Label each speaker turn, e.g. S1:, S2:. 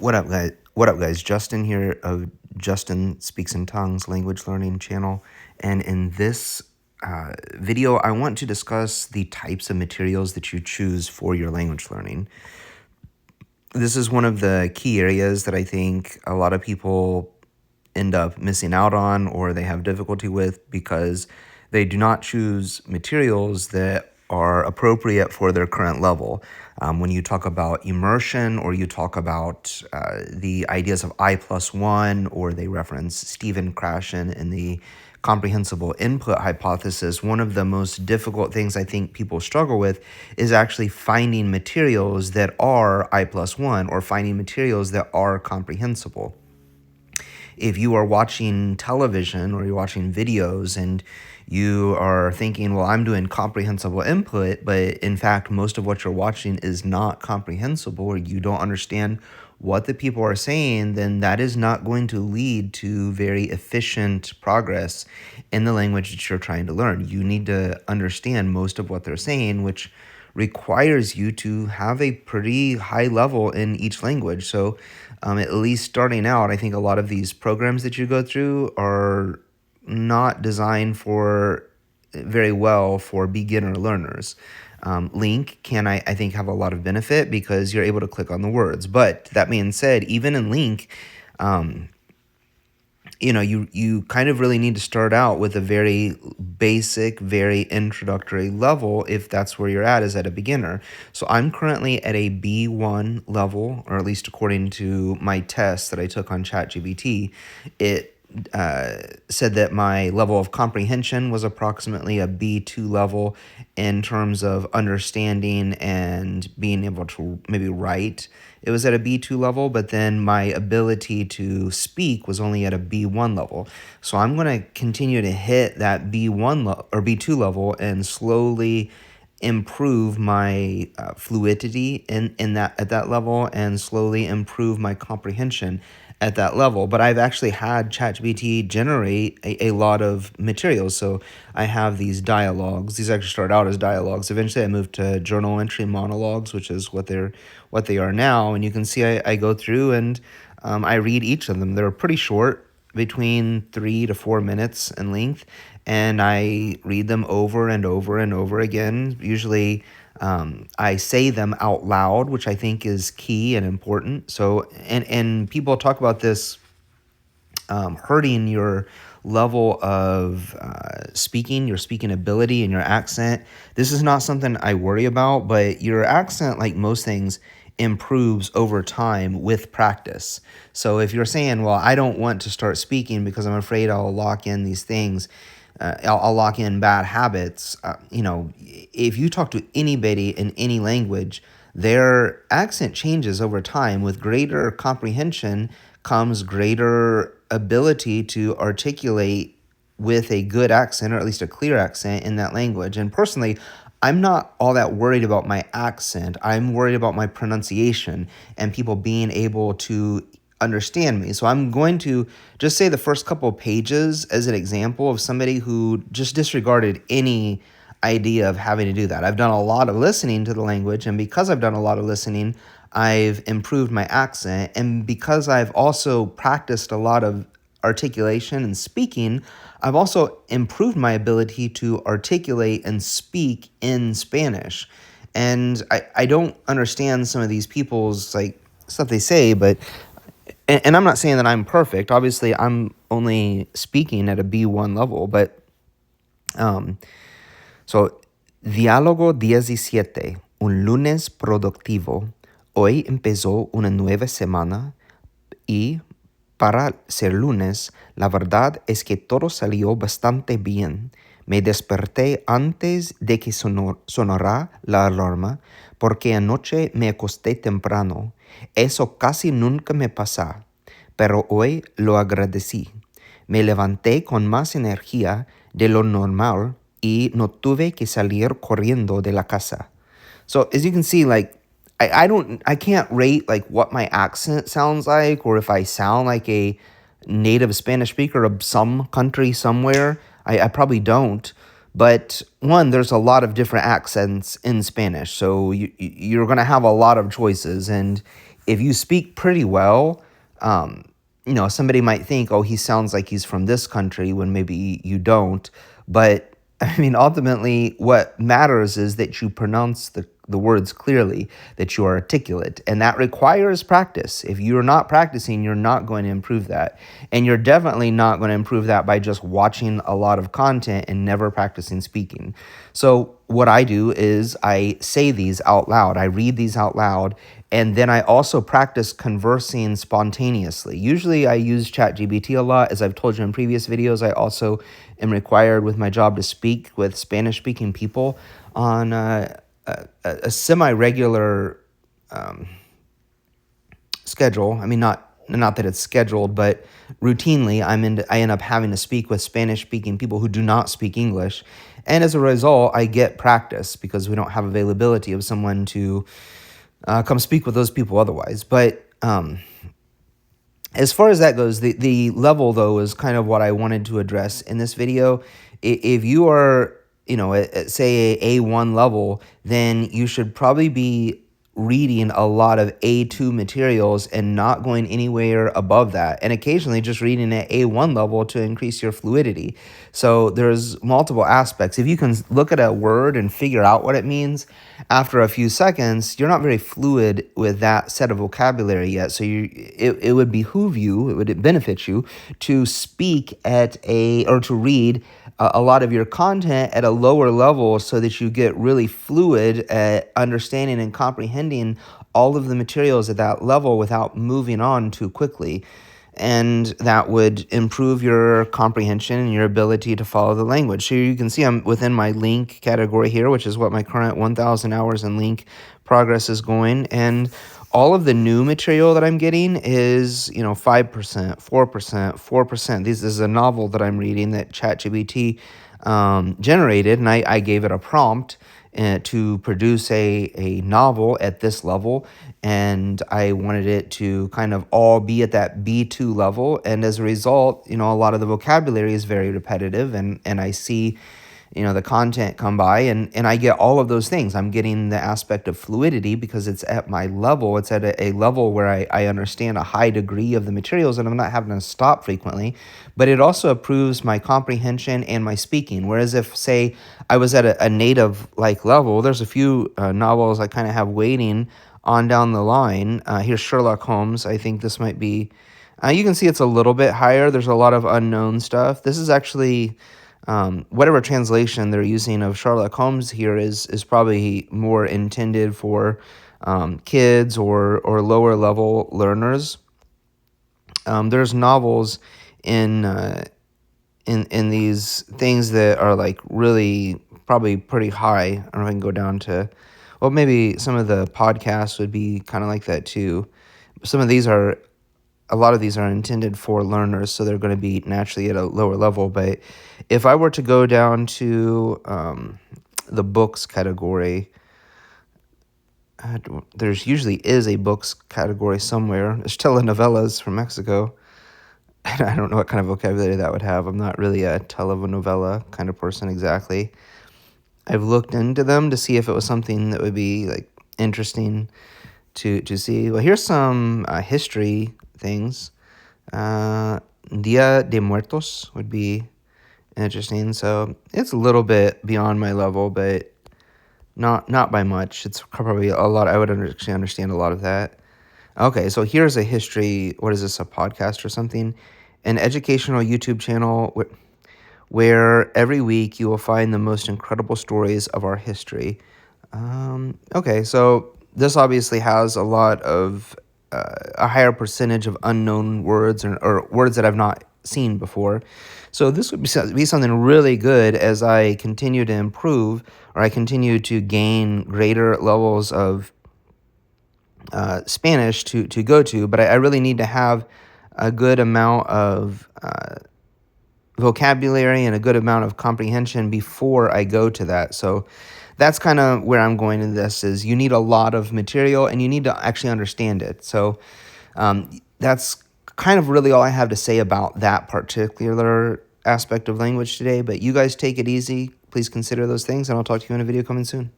S1: What up, guys? What up, guys? Justin here of Justin Speaks in Tongues language learning channel. And in this video, I want to discuss the types of materials that you choose for your language learning. This is one of the key areas that I think a lot of people end up missing out on or they have difficulty with because they do not choose materials that are appropriate for their current level. When you talk about immersion or you talk about the ideas of I+1, or they reference Stephen Krashen in the comprehensible input hypothesis, one of the most difficult things I think people struggle with is actually finding materials that are I+1 or finding materials that are comprehensible. If you are watching television or you're watching videos and you are thinking, well, I'm doing comprehensible input, but in fact, most of what you're watching is not comprehensible, or you don't understand what the people are saying, then that is not going to lead to very efficient progress in the language that you're trying to learn. You need to understand most of what they're saying, which requires you to have a pretty high level in each language. So at least starting out, I think a lot of these programs that you go through are not designed for very well for beginner learners. Link can, I think, have a lot of benefit because you're able to click on the words. But that being said, even in Link, you kind of really need to start out with a very basic, very introductory level if that's where you're at, is at a beginner. So I'm currently at a B1 level, or at least according to my test that I took on ChatGPT. It said that my level of comprehension was approximately a B2 level in terms of understanding and being able to maybe write. It was at a B2 level, but then my ability to speak was only at a B1 level. So I'm going to continue to hit that B1 or B2 level and slowly improve my fluidity in that at that level, and slowly improve my comprehension at that level. But I've actually had ChatGPT generate a lot of materials. So I have these dialogues. These actually start out as dialogues. Eventually I moved to journal entry monologues, which is what they are now. And you can see I go through and I read each of them. They're pretty short, between 3 to 4 minutes in length, and I read them over and over and over again. Usually I say them out loud, which I think is key and important. So, and people talk about this hurting your level of speaking, your speaking ability and your accent. This is not something I worry about, but your accent, like most things, improves over time with practice. So if you're saying, well, I don't want to start speaking because I'm afraid I'll lock in these things, I'll lock in bad habits. If you talk to anybody in any language, their accent changes over time. With greater comprehension comes greater ability to articulate with a good accent, or at least a clear accent in that language. And personally, I'm not all that worried about my accent. I'm worried about my pronunciation and people being able to understand me. So I'm going to just say the first couple of pages as an example of somebody who just disregarded any idea of having to do that. I've done a lot of listening to the language, and because I've done a lot of listening, I've improved my accent. And because I've also practiced a lot of articulation and speaking, I've also improved my ability to articulate and speak in Spanish. And I don't understand some of these people's stuff they say, but and I'm not saying that I'm perfect. Obviously, I'm only speaking at a B1 level, but so Diálogo 17, un lunes productivo. Hoy empezó una nueva semana y para ser lunes, la verdad es que todo salió bastante bien. Me desperté antes de que sonara la alarma porque anoche me acosté temprano. Eso casi nunca me pasa, pero hoy lo agradecí. Me levanté con más energía de lo normal y no tuve que salir corriendo de la casa. So as you can see, I can't rate what my accent sounds like, or if I sound like a native Spanish speaker of some country somewhere. I probably don't. But one, there's a lot of different accents in Spanish, so you're going to have a lot of choices. And if you speak pretty well, um, somebody might think, oh, he sounds like he's from this country when maybe you don't. But I mean, ultimately, what matters is that you pronounce the words clearly, that you are articulate, and that requires practice. If you're not practicing, you're not going to improve that. And you're definitely not going to improve that by just watching a lot of content and never practicing speaking. So, what I do is I say these out loud, I read these out loud, and then I also practice conversing spontaneously. Usually I use ChatGPT a lot. As I've told you in previous videos, I also am required with my job to speak with Spanish-speaking people on a semi-regular schedule. I mean, not that it's scheduled, but routinely I end up having to speak with Spanish-speaking people who do not speak English. And as a result, I get practice because we don't have availability of someone to come speak with those people otherwise. But as far as that goes, the level, though, is kind of what I wanted to address in this video. If you are, at, say, a A1 level, then you should probably be reading a lot of A2 materials and not going anywhere above that, and occasionally just reading at A1 level to increase your fluidity. So there's multiple aspects. If you can look at a word and figure out what it means after a few seconds, you're not very fluid with that set of vocabulary yet. So it would behoove you, it would benefit you to speak or to read a lot of your content at a lower level so that you get really fluid at understanding and comprehending all of the materials at that level without moving on too quickly. And that would improve your comprehension and your ability to follow the language. So you can see I'm within my link category here, which is what my current 1,000 hours in link progress is going. And all of the new material that I'm getting is, 5%, 4%, 4%. This is a novel that I'm reading that ChatGPT generated, and I gave it a prompt to produce a novel at this level, and I wanted it to kind of all be at that B2 level. And as a result, a lot of the vocabulary is very repetitive, and I see the content come by, and I get all of those things. I'm getting the aspect of fluidity because it's at my level. It's at a level where I understand a high degree of the materials and I'm not having to stop frequently. But it also improves my comprehension and my speaking. Whereas if, say, I was at a native-like level, there's a few novels I kind of have waiting on down the line. Here's Sherlock Holmes. I think this might be... you can see it's a little bit higher. There's a lot of unknown stuff. This is actually... whatever translation they're using of Sherlock Holmes here is probably more intended for kids or lower level learners. There's novels in these things that are like really probably pretty high. I don't know if I can go down to, well, maybe some of the podcasts would be kind of like that too. A lot of these are intended for learners, so they're going to be naturally at a lower level. But if I were to go down to the books category, there's usually is a books category somewhere. There's telenovelas from Mexico. I don't know what kind of vocabulary that would have. I'm not really a telenovela kind of person exactly. I've looked into them to see if it was something that would be like interesting to see. Well, here's some history things. Dia de Muertos would be interesting. So it's a little bit beyond my level, but not by much. It's probably a lot. I would actually understand a lot of that. Okay, so here's a history. What is this, a podcast or something? An educational YouTube channel where every week you will find the most incredible stories of our history. Okay, so this obviously has a lot of a higher percentage of unknown words or words that I've not seen before. So this would be something really good as I continue to improve or I continue to gain greater levels of Spanish to go to, but I really need to have a good amount of vocabulary and a good amount of comprehension before I go to that. So that's kind of where I'm going in this is you need a lot of material and you need to actually understand it. So that's kind of really all I have to say about that particular aspect of language today. But you guys take it easy. Please consider those things, and I'll talk to you in a video coming soon.